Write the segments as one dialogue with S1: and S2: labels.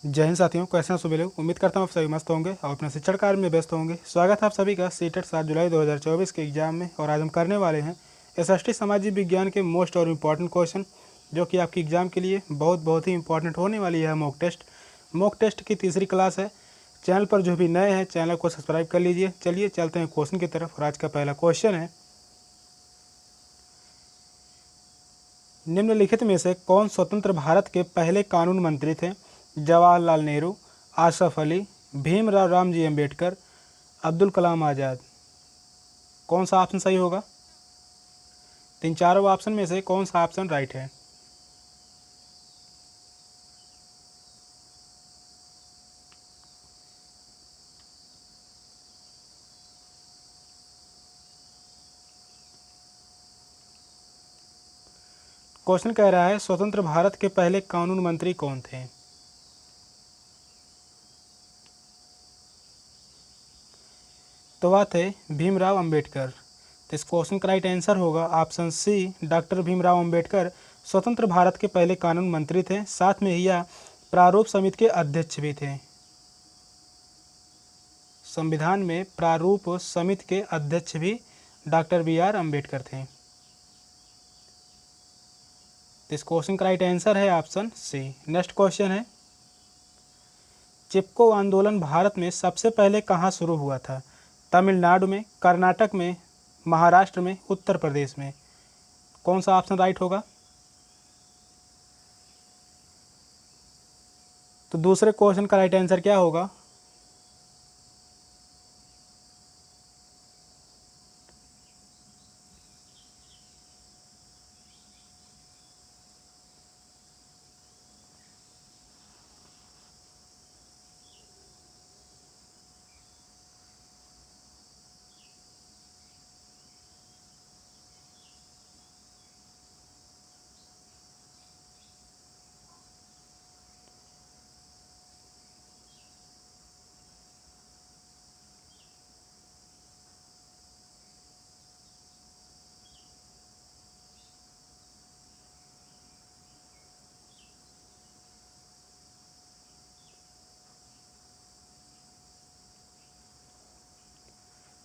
S1: जय हिंद साथियों, कैसे हैं सभी लोग। उम्मीद करता हूँ आप सभी मस्त होंगे और अपने शिक्षण कार्य में व्यस्त होंगे। स्वागत है आप सभी का सीटेट 7 जुलाई 2024 के एग्जाम में। और आज हम करने वाले हैं एसएसटी सामाजिक विज्ञान के मोस्ट और इम्पॉर्टेंट क्वेश्चन, जो कि आपके एग्जाम के लिए बहुत ही इंपॉर्टेंट होने वाली है। मॉक टेस्ट की तीसरी क्लास है। चैनल पर जो भी नए हैं चैनल को सब्सक्राइब कर लीजिए। चलिए चलते हैं क्वेश्चन की तरफ। और आज का पहला क्वेश्चन है, निम्नलिखित में से कौन स्वतंत्र भारत के पहले कानून मंत्री थे। जवाहरलाल नेहरू, आसफ अली, भीमराव रामजी अम्बेडकर, अब्दुल कलाम आज़ाद। कौन सा ऑप्शन सही होगा। इन चारों ऑप्शन में से कौन सा ऑप्शन राइट है। क्वेश्चन कह रहा है स्वतंत्र भारत के पहले कानून मंत्री कौन थे। तो वह थे भीमराव अंबेडकर। तो इस क्वेश्चन का राइट आंसर होगा option C, doctor Bhimrao Ambedkar स्वतंत्र भारत के पहले कानून मंत्री थे। साथ में ही यह प्रारूप समिति के अध्यक्ष भी थे। संविधान में प्रारूप समिति के अध्यक्ष भी डॉक्टर बी.आर. अम्बेडकर थे। इस क्वेश्चन का राइट आंसर है ऑप्शन सी। नेक्स्ट क्वेश्चन है, चिपको आंदोलन भारत में सबसे पहले कहाँ शुरू हुआ था। तमिलनाडु में, कर्नाटक में, महाराष्ट्र में, उत्तर प्रदेश में। कौन सा ऑप्शन राइट होगा। तो दूसरे क्वेश्चन का राइट आंसर क्या होगा।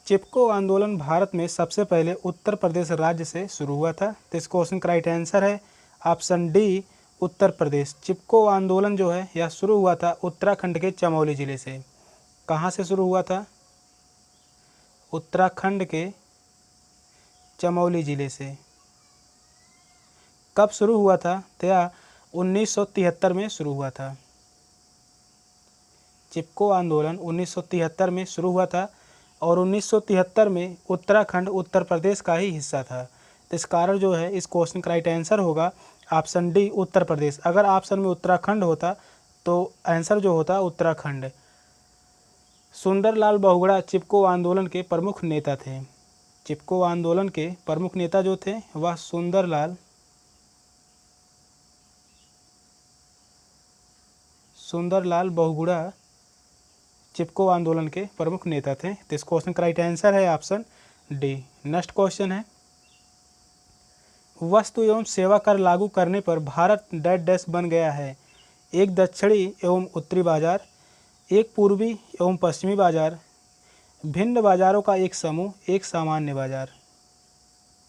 S1: चिपको आंदोलन भारत में सबसे पहले उत्तर प्रदेश राज्य से शुरू हुआ था। तो इस क्वेश्चन का राइट आंसर है ऑप्शन डी, उत्तर प्रदेश। चिपको आंदोलन जो है यह शुरू हुआ था उत्तराखंड के चमोली जिले से। कहाँ से शुरू हुआ था। उत्तराखंड के चमोली जिले से। कब शुरू हुआ था। तो यह 1973 में शुरू हुआ था। चिपको आंदोलन 1973 में शुरू हुआ था और 1973 में उत्तराखंड उत्तर प्रदेश का ही हिस्सा था। तो इस कारण जो है इस क्वेश्चन का राइट आंसर होगा ऑप्शन डी, उत्तर प्रदेश। अगर ऑप्शन में उत्तराखंड होता तो आंसर जो होता उत्तराखंड। सुंदरलाल बहुगुणा चिपको आंदोलन के प्रमुख नेता थे। चिपको आंदोलन के प्रमुख नेता जो थे वह सुंदरलाल बहुगुणा चिपको आंदोलन के प्रमुख नेता थे। तो इस क्वेश्चन का राइट आंसर है ऑप्शन डी। नेक्स्ट क्वेश्चन है, वस्तु एवं सेवा कर लागू करने पर भारत डैश डैश बन गया है। एक दक्षिणी एवं उत्तरी बाजार, एक पूर्वी एवं पश्चिमी बाजार, भिन्न बाजारों का एक समूह, एक सामान्य बाजार।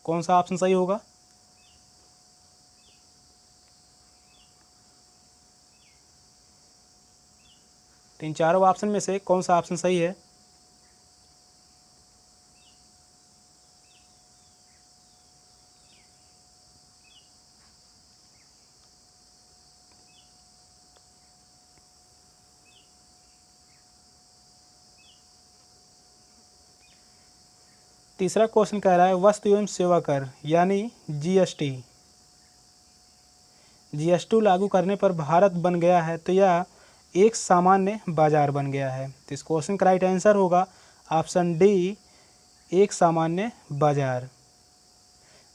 S1: कौन सा ऑप्शन सही होगा। तो इन चारों ऑप्शन में से कौन सा ऑप्शन सही है। तीसरा क्वेश्चन कह रहा है वस्तु एवं सेवा कर यानी जीएसटी लागू करने पर भारत बन गया है। तो यह एक सामान्य बाजार बन गया है। तो इस क्वेश्चन का राइट आंसर होगा ऑप्शन डी, एक सामान्य बाजार।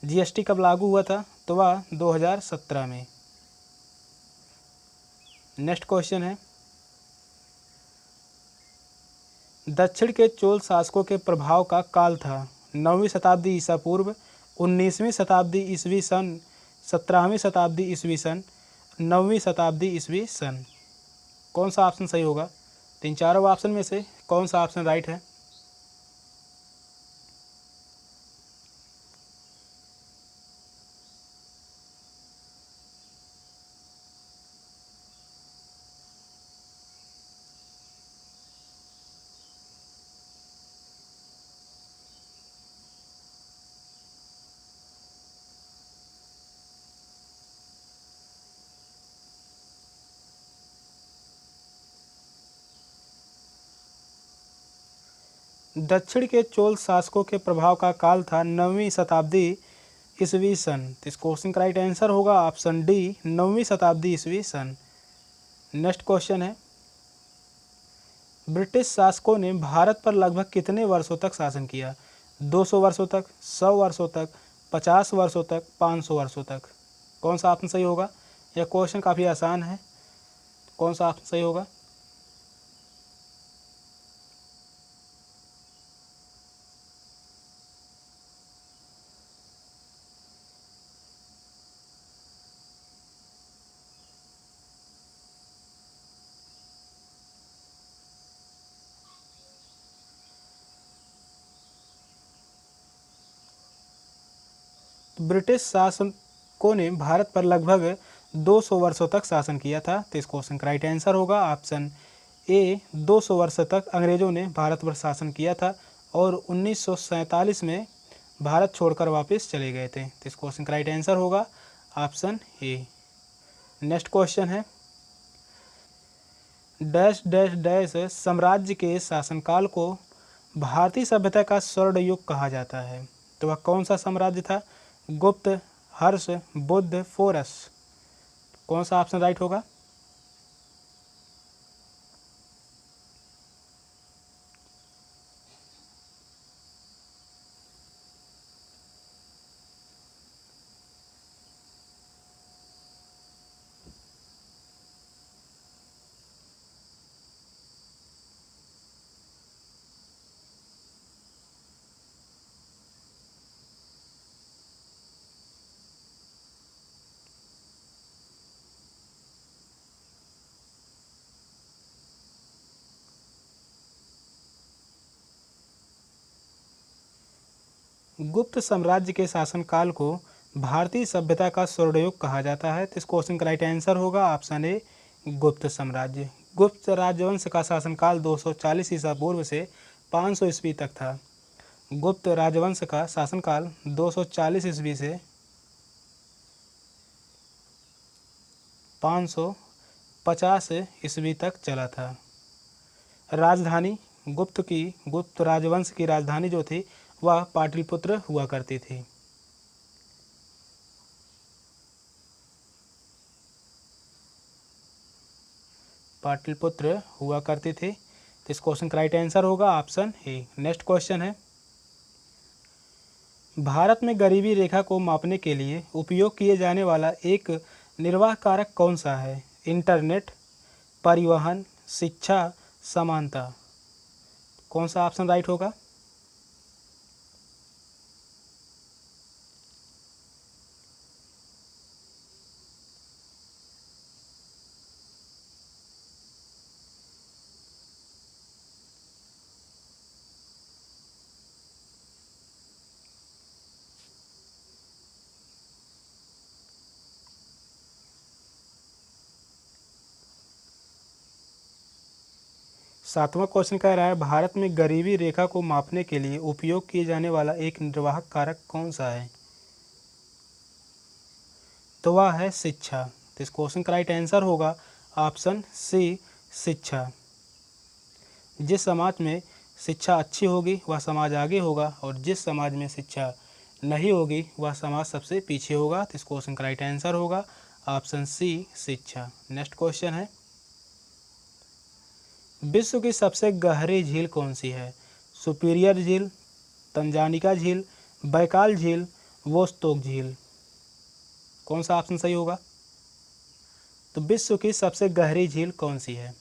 S1: जीएसटी कब लागू हुआ था। तो वह 2017 में। नेक्स्ट क्वेश्चन है, दक्षिण के चोल शासकों के प्रभाव का काल था 9वीं शताब्दी ईसा पूर्व, 19वीं शताब्दी ईसवी सन, 17वीं शताब्दी ईसवी सन, 9वीं शताब्दी ईसवी सन। कौन सा ऑप्शन सही होगा? तो इन चारों ऑप्शन में से कौन सा ऑप्शन राइट है? दक्षिण के चोल शासकों के प्रभाव का काल था 9वीं शताब्दी ईस्वी सन। तो इस क्वेश्चन का राइट आंसर होगा ऑप्शन डी, 9वीं शताब्दी ईस्वी सन। नेक्स्ट क्वेश्चन है, ब्रिटिश शासकों ने भारत पर लगभग कितने वर्षों तक शासन किया? 200 वर्षों तक, 100 वर्षों तक, 50 वर्षों तक, 500 वर्षों तक? कौन सा ऑप्शन सही होगा? यह क्वेश्चन काफ़ी आसान है, कौन सा ऑप्शन सही होगा? ब्रिटिश शासकों ने भारत पर लगभग 200 वर्षों तक शासन किया था। तो इस क्वेश्चन का राइट आंसर होगा ऑप्शन ए, 200 वर्ष तक अंग्रेजों ने भारत पर शासन किया था और 1947 में भारत छोड़कर वापस चले गए थे। तो इस क्वेश्चन का राइट आंसर होगा ऑप्शन ए। नेक्स्ट क्वेश्चन है, डैश डैश डैश साम्राज्य के शासनकाल को भारतीय सभ्यता का स्वर्ण युग कहा जाता है। तो वह कौन सा साम्राज्य था? गुप्त, हर्ष, बुद्ध, फोरस? कौन सा ऑप्शन राइट होगा? गुप्त साम्राज्य के शासनकाल को भारतीय सभ्यता का स्वर्णयुग कहा जाता है। तो इस क्वेश्चन का राइट आंसर होगा ऑप्शन ए, गुप्त साम्राज्य। गुप्त राजवंश का शासनकाल 240 ईसा पूर्व से 500 ईस्वी तक था। गुप्त राजवंश का शासनकाल 240 ईस्वी से 550 ईस्वी तक चला था। राजधानी गुप्त राजवंश की राजधानी जो थी वह पाटलिपुत्र हुआ करती थी। पाटलिपुत्र हुआ करती थी। तो इस क्वेश्चन का राइट आंसर होगा ऑप्शन ए। नेक्स्ट क्वेश्चन है, भारत में गरीबी रेखा को मापने के लिए उपयोग किए जाने वाला एक निर्वाह कारक कौन सा है? इंटरनेट, परिवहन, शिक्षा, समानता? कौन सा ऑप्शन राइट होगा? सातवां क्वेश्चन कह रहा है, भारत में गरीबी रेखा को मापने के लिए उपयोग किए जाने वाला एक निर्वाहक कारक कौन सा है? तो वह है शिक्षा। तो इस क्वेश्चन का राइट आंसर होगा ऑप्शन सी, शिक्षा। जिस समाज में शिक्षा अच्छी होगी वह समाज आगे होगा और जिस समाज में शिक्षा नहीं होगी वह समाज सबसे पीछे होगा। तो इस क्वेश्चन का राइट आंसर होगा ऑप्शन सी, शिक्षा। नेक्स्ट क्वेश्चन है, विश्व की सबसे गहरी झील कौन सी है? सुपीरियर झील, तंजानिका झील, बैकाल झील, वोस्तोक झील? कौन सा ऑप्शन सही होगा? तो विश्व की सबसे गहरी झील कौन सी है?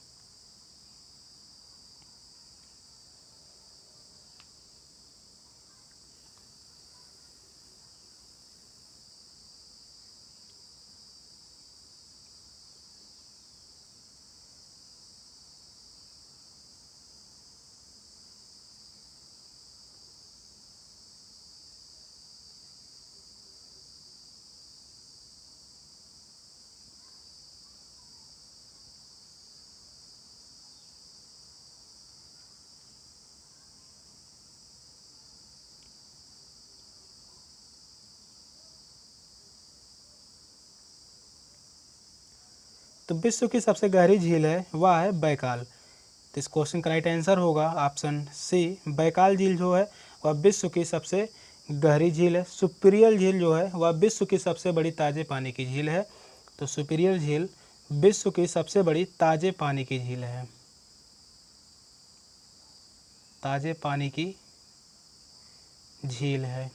S1: तो विश्व की सबसे गहरी झील है वह है बैकाल। तो इस क्वेश्चन का राइट आंसर होगा ऑप्शन सी, बैकाल झील जो है वह विश्व की सबसे गहरी झील है। सुपीरियर झील जो है वह विश्व की सबसे बड़ी ताजे पानी की झील है। तो सुपीरियर झील विश्व की सबसे बड़ी ताजे पानी की झील है, ताजे पानी की झील है।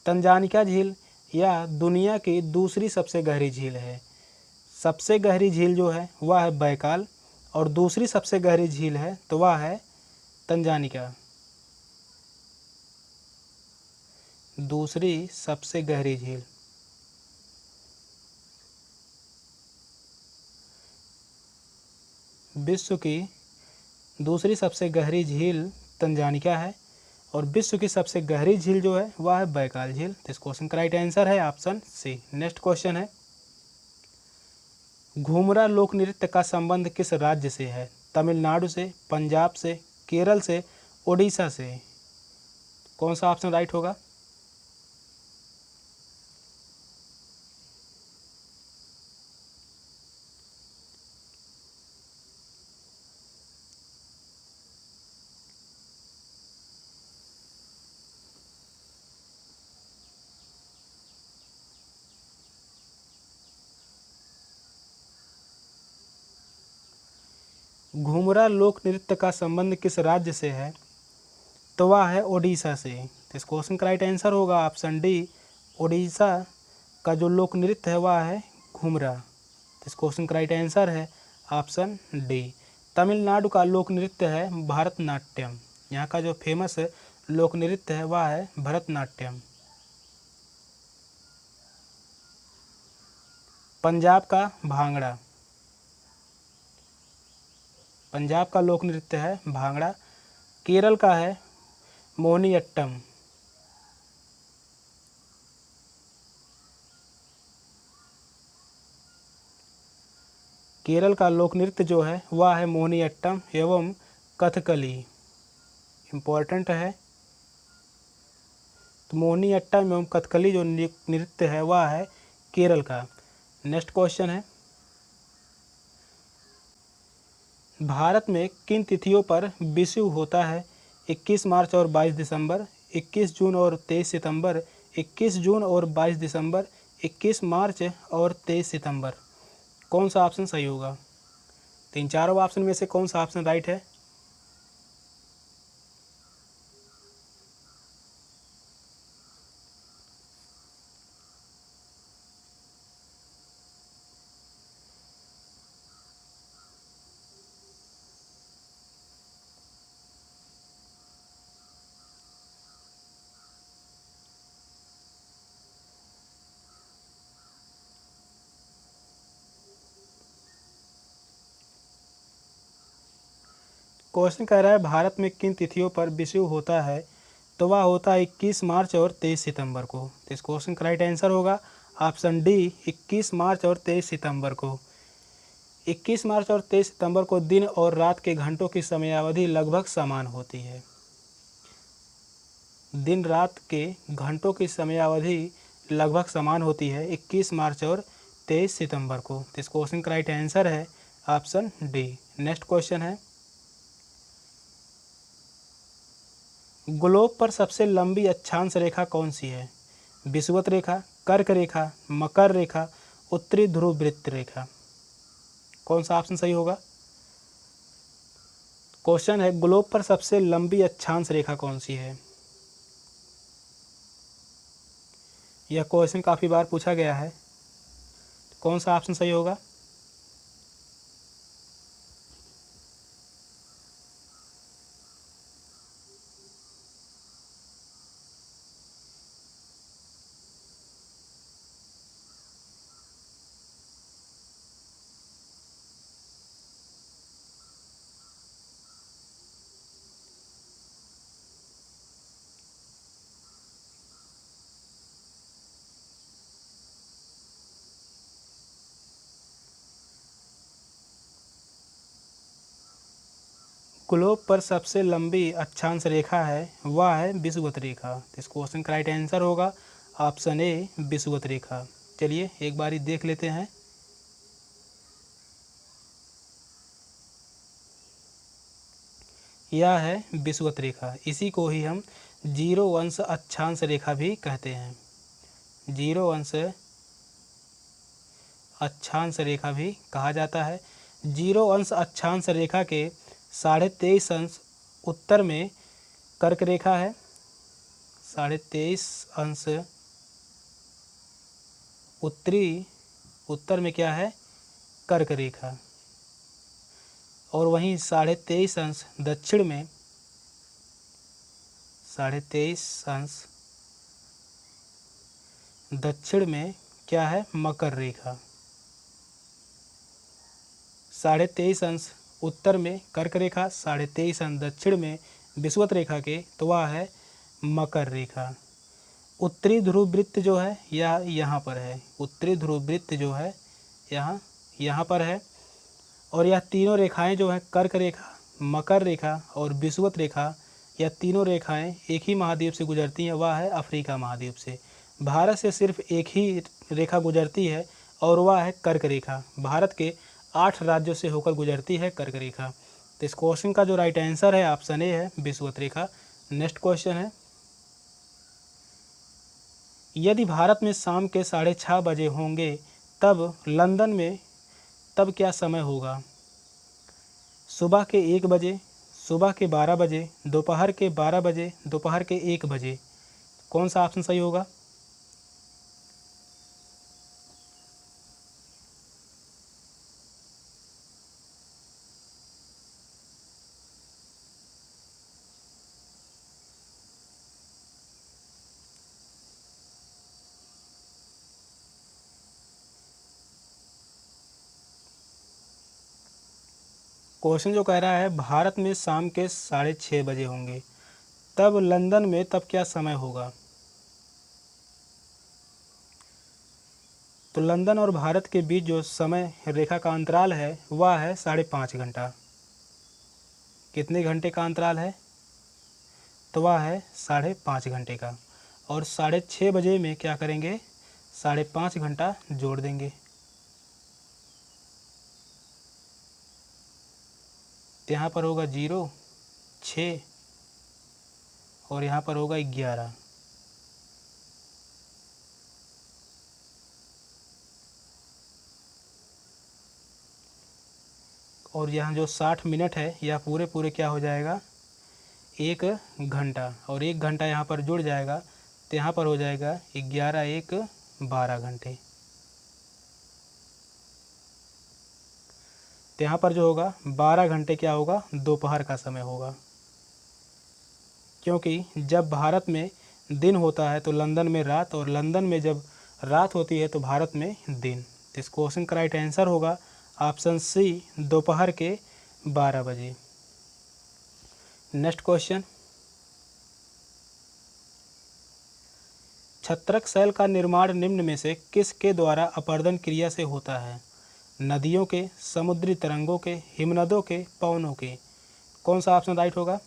S1: तंजानिका झील यह दुनिया की दूसरी सबसे गहरी झील है। सबसे गहरी झील जो है वह है बैकाल और दूसरी सबसे गहरी झील है तो वह है तंजानिका। दूसरी सबसे गहरी झील। विश्व की दूसरी सबसे गहरी झील तंजानिका है और विश्व की सबसे गहरी झील जो है वह है बैकाल झील। तो इस क्वेश्चन का राइट आंसर है ऑप्शन सी। नेक्स्ट क्वेश्चन है, घूमरा लोक नृत्य का संबंध किस राज्य से है? तमिलनाडु से, पंजाब से, केरल से, ओडिशा से। कौन सा ऑप्शन राइट होगा? घूमरा लोक नृत्य का संबंध किस राज्य से है? तो वह है ओडिशा से। तो इस क्वेश्चन का राइट आंसर होगा ऑप्शन डी, ओडिशा का जो लोक नृत्य है वह है घूमरा। तो इस क्वेश्चन का राइट आंसर है ऑप्शन डी। तमिलनाडु का लोक नृत्य है भरतनाट्यम। यहाँ का जो फेमस लोक नृत्य है वह है भरतनाट्यम। पंजाब का भांगड़ा, पंजाब का लोक नृत्य है भांगड़ा। केरल का है मोहिनीअट्टम। केरल का लोक नृत्य जो है वह है मोहिनीअट्टम एवं कथकली। इम्पोर्टेंट है। तो मोहिनीअट्टम एवं कथकली जो नृत्य है वह है केरल का। नेक्स्ट क्वेश्चन है, भारत में किन तिथियों पर विषुव होता है? 21 मार्च और 22 दिसंबर, 21 जून और 23 सितंबर, 21 जून और 22 दिसंबर, 21 मार्च और 23 सितंबर। कौन सा ऑप्शन सही होगा? तो इन चारों ऑप्शन में से कौन सा ऑप्शन राइट है? क्वेश्चन कह रहा है भारत में किन तिथियों पर विषुव होता है? तो वह होता है 21 मार्च और 23 सितंबर को। तो इस क्वेश्चन का राइट आंसर होगा ऑप्शन डी, 21 मार्च और 23 सितंबर को। 21 मार्च और 23 सितंबर को दिन और रात के घंटों की समयावधि लगभग समान होती है। दिन रात के घंटों की समयावधि लगभग समान होती है 21 मार्च और 23 सितंबर को। तो इस क्वेश्चन का राइट आंसर है ऑप्शन डी। नेक्स्ट क्वेश्चन है, ग्लोब पर सबसे लंबी अक्षांश रेखा कौन सी है? विषुवत रेखा, कर्क रेखा, मकर रेखा, उत्तरी ध्रुव वृत्त रेखा। कौन सा ऑप्शन सही होगा? क्वेश्चन है ग्लोब पर सबसे लंबी अक्षांश रेखा कौन सी है? यह क्वेश्चन काफ़ी बार पूछा गया है। कौन सा ऑप्शन सही होगा? ग्लोब पर सबसे लंबी अक्षांश रेखा है वह है विषुवत रेखा। तो इस क्वेश्चन का राइट आंसर होगा ऑप्शन ए, विषुवत रेखा। चलिए एक बारी देख लेते हैं। यह है विषुवत रेखा। इसी को ही हम जीरो अंश अक्षांश रेखा भी कहते हैं। जीरो अंश अक्षांश रेखा भी कहा जाता है। जीरो अंश अक्षांश रेखा के 23.5 अंश उत्तर में कर्क रेखा है। 23.5 अंश उत्तर में क्या है? कर्क रेखा। और वहीं 23.5 अंश दक्षिण में 23.5 अंश दक्षिण में क्या है? मकर रेखा। 23.5 अंश उत्तर में कर्क रेखा, 23.5 अंश दक्षिण में विषुवत रेखा के, तो वह है मकर रेखा। उत्तरी ध्रुव वृत्त जो है यह यहाँ पर है। उत्तरी ध्रुव वृत्त जो है यहाँ पर है। और यह तीनों रेखाएं जो हैं, कर्क रेखा, मकर रेखा और विषुवत रेखा, यह तीनों रेखाएं एक ही महाद्वीप से गुजरती हैं, वह है अफ्रीका महाद्वीप से। भारत से सिर्फ एक ही रेखा गुजरती है और वह है कर्क रेखा। भारत के 8 राज्यों से होकर गुजरती है कर्क रेखा। तो इस क्वेश्चन का जो राइट आंसर है ऑप्शन ए है, विषुवत रेखा। नेक्स्ट क्वेश्चन है, यदि भारत में शाम के 6:30 बजे होंगे तब लंदन में तब क्या समय होगा? सुबह के 1 बजे, सुबह के 12 बजे, दोपहर के 12 बजे, दोपहर के 1 बजे। कौन सा ऑप्शन सही होगा? क्वेश्चन जो कह रहा है भारत में शाम के 6:30 बजे होंगे तब लंदन में तब क्या समय होगा? तो लंदन और भारत के बीच जो समय रेखा का अंतराल है वह है 5.5 घंटा। कितने घंटे का अंतराल है? तो वह है 5.5 घंटे का। और 6:30 बजे में क्या करेंगे? 5.5 घंटा जोड़ देंगे। यहाँ पर होगा 0, 6 और यहाँ पर होगा 11। और यहाँ जो 60 मिनट है यह पूरे क्या हो जाएगा? 1 घंटा। और 1 घंटा यहाँ पर जुड़ जाएगा तो यहाँ पर हो जाएगा 11 1 12 घंटे। तो यहाँ पर जो होगा 12 घंटे क्या होगा? दोपहर का समय होगा। क्योंकि जब भारत में दिन होता है तो लंदन में रात, और लंदन में जब रात होती है तो भारत में दिन। तो इस क्वेश्चन का राइट आंसर होगा ऑप्शन सी, दोपहर के 12 बजे। नेक्स्ट क्वेश्चन, छत्रक शैल का निर्माण निम्न में से किसके द्वारा अपरदन क्रिया से होता है? नदियों के, समुद्री तरंगों के, हिमनदों के, पवनों के। कौन सा ऑप्शन राइट होगा?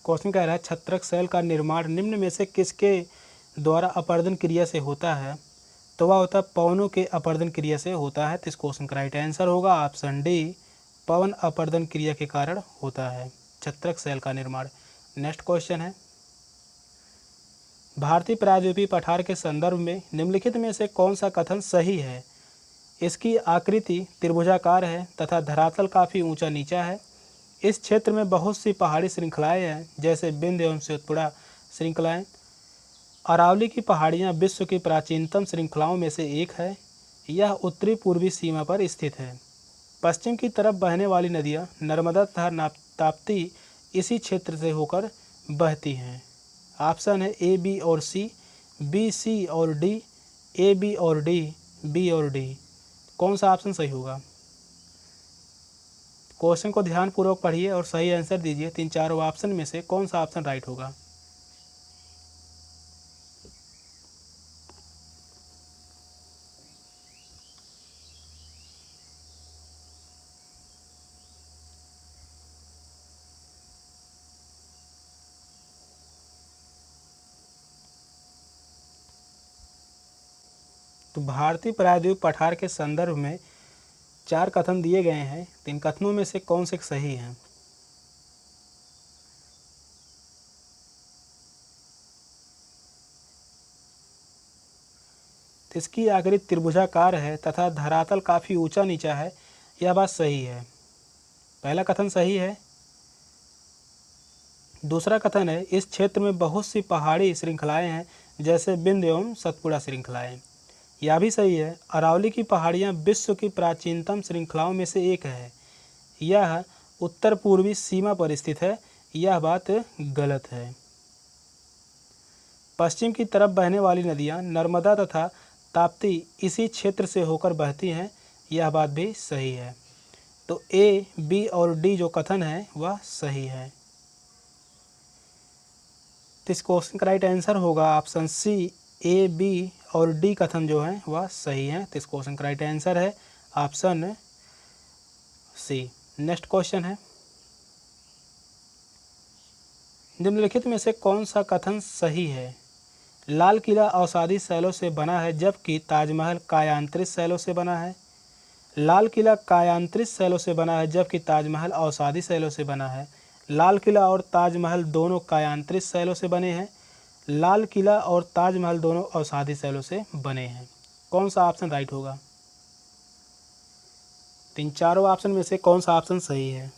S1: क्वेश्चन कह रहा है छत्रक शैल का निर्माण निम्न में से किसके द्वारा अपरदन क्रिया से होता है? तो वह होता है पवनों के अपरदन क्रिया से होता है। तो इस क्वेश्चन का राइट आंसर होगा ऑप्शन डी, पवन अपरदन क्रिया के कारण होता है छत्रक शैल का निर्माण। नेक्स्ट क्वेश्चन है, भारतीय प्रायद्वीपीय पठार के संदर्भ में निम्नलिखित में से कौन सा कथन सही है? इसकी आकृति त्रिभुजाकार है तथा धरातल काफ़ी ऊंचा नीचा है। इस क्षेत्र में बहुत सी पहाड़ी श्रृंखलाएं हैं, जैसे विंध्य एवं सतपुड़ा श्रृंखलाएं। अरावली की पहाड़ियां विश्व की प्राचीनतम श्रृंखलाओं में से एक है। यह उत्तरी पूर्वी सीमा पर स्थित है। पश्चिम की तरफ बहने वाली नदियाँ नर्मदा तथा ताप्ती इसी क्षेत्र से होकर बहती हैं। ऑप्शन है ए, बी और सी, बी, सी और डी, ए, बी और डी, बी और डी। कौन सा ऑप्शन सही होगा? क्वेश्चन को ध्यानपूर्वक पढ़िए और सही आंसर दीजिए। तीन चारों ऑप्शन में से कौन सा ऑप्शन राइट होगा? तो भारतीय प्रायद्वीप पठार के संदर्भ में 4 कथन दिए गए हैं। 3 कथनों में से कौन से सही हैं? तो इसकी आकृति त्रिभुजाकार है तथा धरातल काफ़ी ऊंचा नीचा है। यह बात सही है। पहला कथन सही है। दूसरा कथन है इस क्षेत्र में बहुत सी पहाड़ी श्रृंखलाएं हैं, जैसे विंध्य एवं सतपुड़ा श्रृंखलाएं। यह भी सही है। अरावली की पहाड़ियाँ विश्व की प्राचीनतम श्रृंखलाओं में से एक है। यह उत्तर पूर्वी सीमा पर स्थित है। यह बात गलत है। पश्चिम की तरफ बहने वाली नदियाँ नर्मदा तथा ताप्ती इसी क्षेत्र से होकर बहती हैं। यह बात भी सही है। तो ए, बी और डी जो कथन है वह सही है। तो इस क्वेश्चन का राइट आंसर होगा ऑप्शन सी, ए, बी और डी कथन जो है वह सही है। तो इस क्वेश्चन का राइट आंसर है ऑप्शन सी। नेक्स्ट क्वेश्चन है, निम्नलिखित में से कौन सा कथन सही है? लाल किला अवसादी शैलों से बना है जबकि ताजमहल कायांतरित शैलों से बना है। लाल किला कायांतरित शैलों से बना है जबकि ताजमहल अवसादी शैलों से बना है। लाल किला और ताजमहल दोनों कायांतरित शैलों से बने हैं। लाल किला और ताजमहल दोनों अवसादी शैलों से बने हैं। कौन सा ऑप्शन राइट होगा? तीन चारों ऑप्शन में से कौन सा ऑप्शन सही है?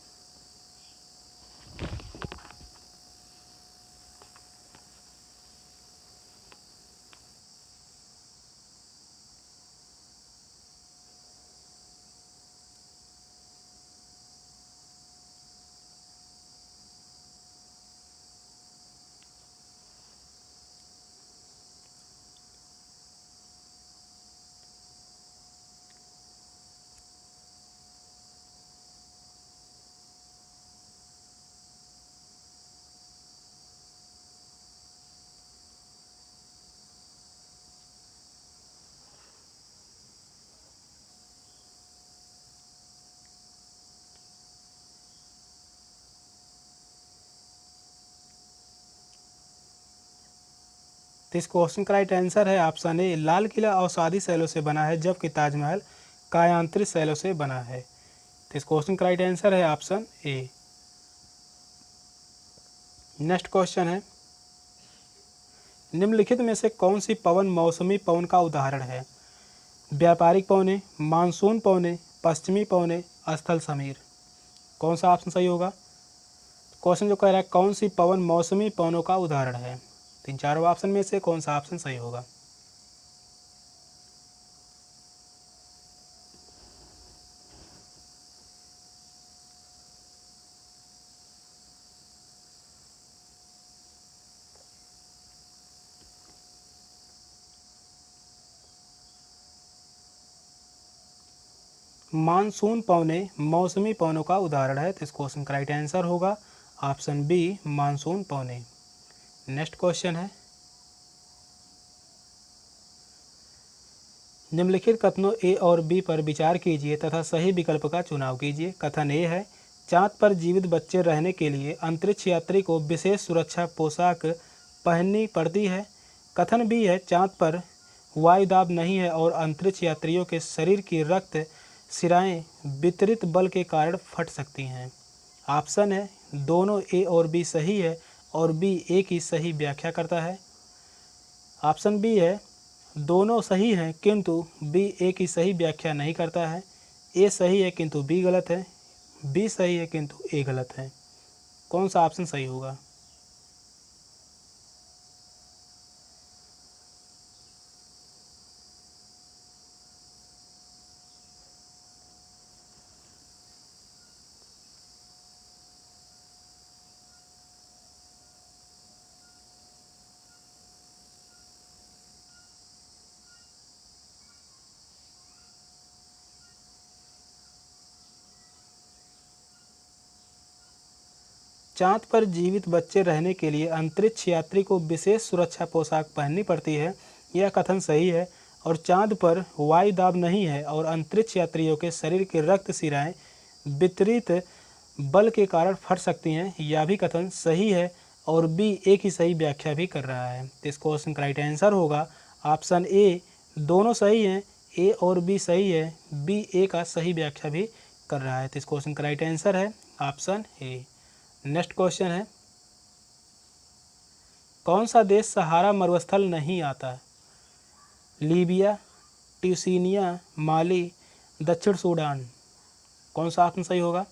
S1: तो इस क्वेश्चन का राइट आंसर है ऑप्शन ए, लाल किला अवसादी शैलों से बना है जबकि ताजमहल कायांतरित शैलों से बना है। तो इस क्वेश्चन का राइट आंसर है ऑप्शन ए। नेक्स्ट क्वेश्चन है, निम्नलिखित में से कौन सी पवन मौसमी पवन का उदाहरण है? व्यापारिक पवने, मानसून पवने, पश्चिमी पवने, स्थल समीर। कौन सा ऑप्शन सही होगा? क्वेश्चन जो कह रहा है कौन सी पवन मौसमी पवनों का उदाहरण है? तीन चारों ऑप्शन में से कौन सा ऑप्शन सही होगा? मानसून पवने मौसमी पवनों का उदाहरण है। तो इस क्वेश्चन का राइट आंसर होगा ऑप्शन बी, मानसून पवने। नेक्स्ट क्वेश्चन है, निम्नलिखित कथनों ए और बी पर विचार कीजिए तथा सही विकल्प का चुनाव कीजिए। कथन ए है, चाँद पर जीवित बच्चे रहने के लिए अंतरिक्ष यात्री को विशेष सुरक्षा पोशाक पहननी पड़ती है। कथन बी है, चाँद पर वायुदाब नहीं है और अंतरिक्ष यात्रियों के शरीर की रक्त सिराएं वितरित बल के कारण फट सकती हैं। ऑप्शन है दोनों ए और बी सही है और बी ए की सही व्याख्या करता है। ऑप्शन बी है दोनों सही हैं किंतु बी ए की सही व्याख्या नहीं करता है। ए सही है किंतु बी गलत है। बी सही है किंतु ए गलत है। कौन सा ऑप्शन सही होगा? चाँद पर जीवित बच्चे रहने के लिए अंतरिक्ष यात्री को विशेष सुरक्षा पोशाक पहननी पड़ती है, यह कथन सही है। और चाँद पर वायु दाब नहीं है और अंतरिक्ष यात्रियों के शरीर के रक्त शिराएं वितरित बल के कारण फट सकती हैं, यह भी कथन सही है। और बी एक ही सही व्याख्या भी कर रहा है। तो इस क्वेश्चन का राइट आंसर होगा ऑप्शन ए। दोनों सही हैं, ए और बी सही है, बी ए का सही व्याख्या भी कर रहा है। तो इस क्वेश्चन का राइट आंसर है ऑप्शन ए। नेक्स्ट क्वेश्चन है, कौन सा देश सहारा मरुस्थल नहीं आता? लीबिया, ट्यूनीशिया, माली, दक्षिण सूडान। कौन सा ऑप्शन सही होगा?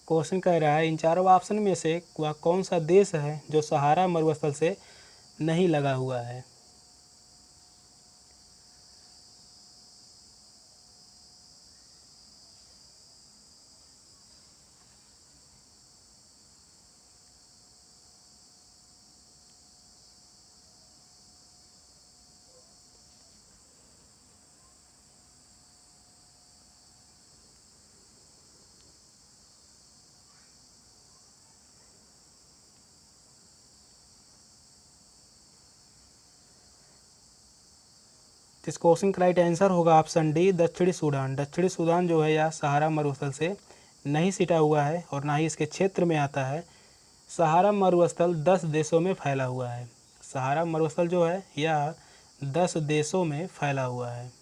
S1: क्वेश्चन कह रहा है इन चारों ऑप्शन में से वह कौन सा देश है जो सहारा मरुस्थल से नहीं लगा हुआ है? इस क्वेश्चन का राइट आंसर होगा ऑप्शन डी, दक्षिणी सूडान। दक्षिणी सूडान जो है यह सहारा मरुस्थल से नहीं सिटा हुआ है और ना ही इसके क्षेत्र में आता है। सहारा मरुस्थल 10 देशों में फैला हुआ है। सहारा मरुस्थल जो है यह 10 देशों में फैला हुआ है।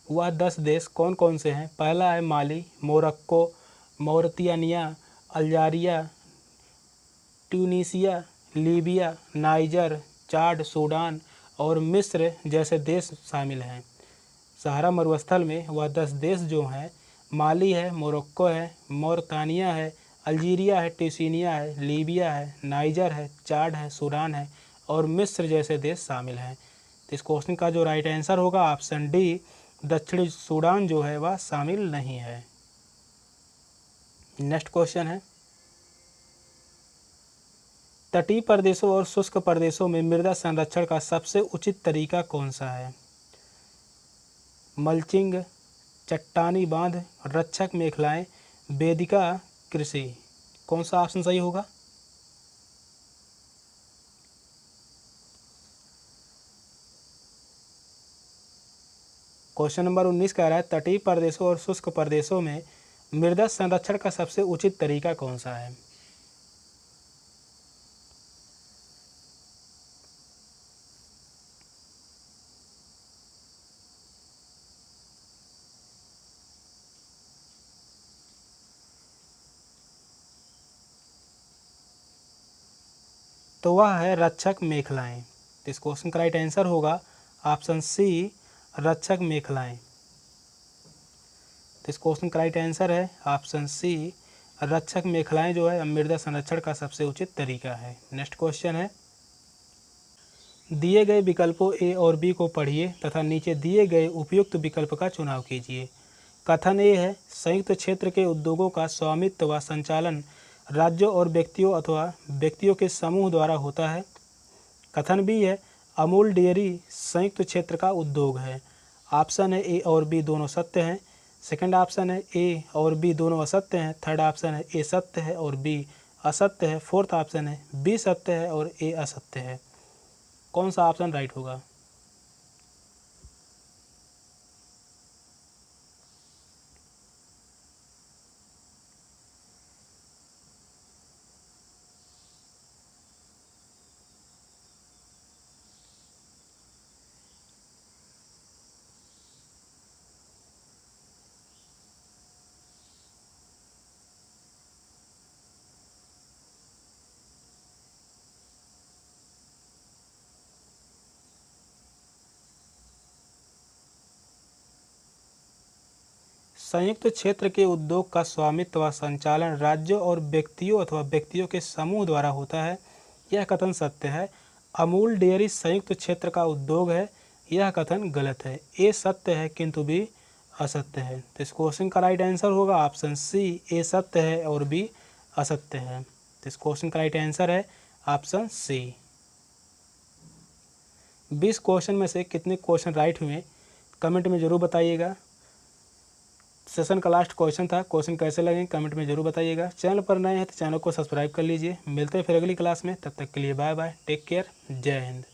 S1: वह 10 देश कौन कौन से हैं? पहला है Mali, Morocco, Mauritania, Algeria, Tunisia, Libya, Niger, Chad, Sudan और मिस्र जैसे देश शामिल हैं। सहारा मरुस्थल में वह 10 देश जो हैं माली है, मोरक्को है, मौरितानिया है, अल्जीरिया है, ट्यूनीशिया है, लीबिया है, नाइजर है, चाड है, सूडान है और मिस्र जैसे देश शामिल हैं। तो इस क्वेश्चन का जो राइट आंसर होगा ऑप्शन डी, दक्षिणी सूडान जो है वह शामिल नहीं है। नेक्स्ट क्वेश्चन है, तटीय प्रदेशों और शुष्क प्रदेशों में मृदा संरक्षण का सबसे उचित तरीका कौन सा है? मल्चिंग, चट्टानी बांध, रक्षक मेखलाएं, वेदिका कृषि। कौन सा ऑप्शन सही होगा? क्वेश्चन नंबर 19 कह रहा है तटीय प्रदेशों और शुष्क प्रदेशों में मृदा संरक्षण का सबसे उचित तरीका कौन सा है? तो वह है रक्षक मेखलाएं। तो इस क्वेश्चन का राइट आंसर होगा ऑप्शन सी, रक्षक मेखलाएं। तो इस क्वेश्चन का राइट आंसर है ऑप्शन सी, रक्षक मेखलाएं जो है मृदा संरक्षण का सबसे उचित तरीका है। नेक्स्ट क्वेश्चन है, दिए गए विकल्पों ए और बी को पढ़िए तथा नीचे दिए गए उपयुक्त विकल्प का चुनाव कीजिए। कथन ए है संयुक्त क्षेत्र के उद्योगों का स्वामित्व व संचालन राज्यों और व्यक्तियों अथवा व्यक्तियों के समूह द्वारा होता है। कथन बी है अमूल डेयरी संयुक्त क्षेत्र का उद्योग है। ऑप्शन है ए और बी दोनों सत्य हैं। सेकंड ऑप्शन है ए और बी दोनों असत्य हैं। थर्ड ऑप्शन है ए सत्य है और बी असत्य है। फोर्थ ऑप्शन है बी सत्य है और ए असत्य है। कौन सा ऑप्शन राइट होगा? संयुक्त क्षेत्र के उद्योग का स्वामित्व व संचालन राज्यों और व्यक्तियों अथवा व्यक्तियों के समूह द्वारा होता है, यह कथन सत्य है। अमूल डेयरी संयुक्त क्षेत्र का उद्योग है, यह कथन गलत है। ए सत्य है किंतु बी असत्य है। तो इस क्वेश्चन का राइट आंसर होगा ऑप्शन सी, ए सत्य है और बी असत्य है। तो इस क्वेश्चन का राइट आंसर है ऑप्शन सी। 20 क्वेश्चन में से कितने क्वेश्चन राइट हुए कमेंट में ज़रूर बताइएगा। सेशन का लास्ट क्वेश्चन था, क्वेश्चन कैसे लगे कमेंट में ज़रूर बताइएगा। चैनल पर नए हैं तो चैनल को सब्सक्राइब कर लीजिए। मिलते हैं फिर अगली क्लास में, तब तक के लिए बाय बाय, टेक केयर, जय हिंद।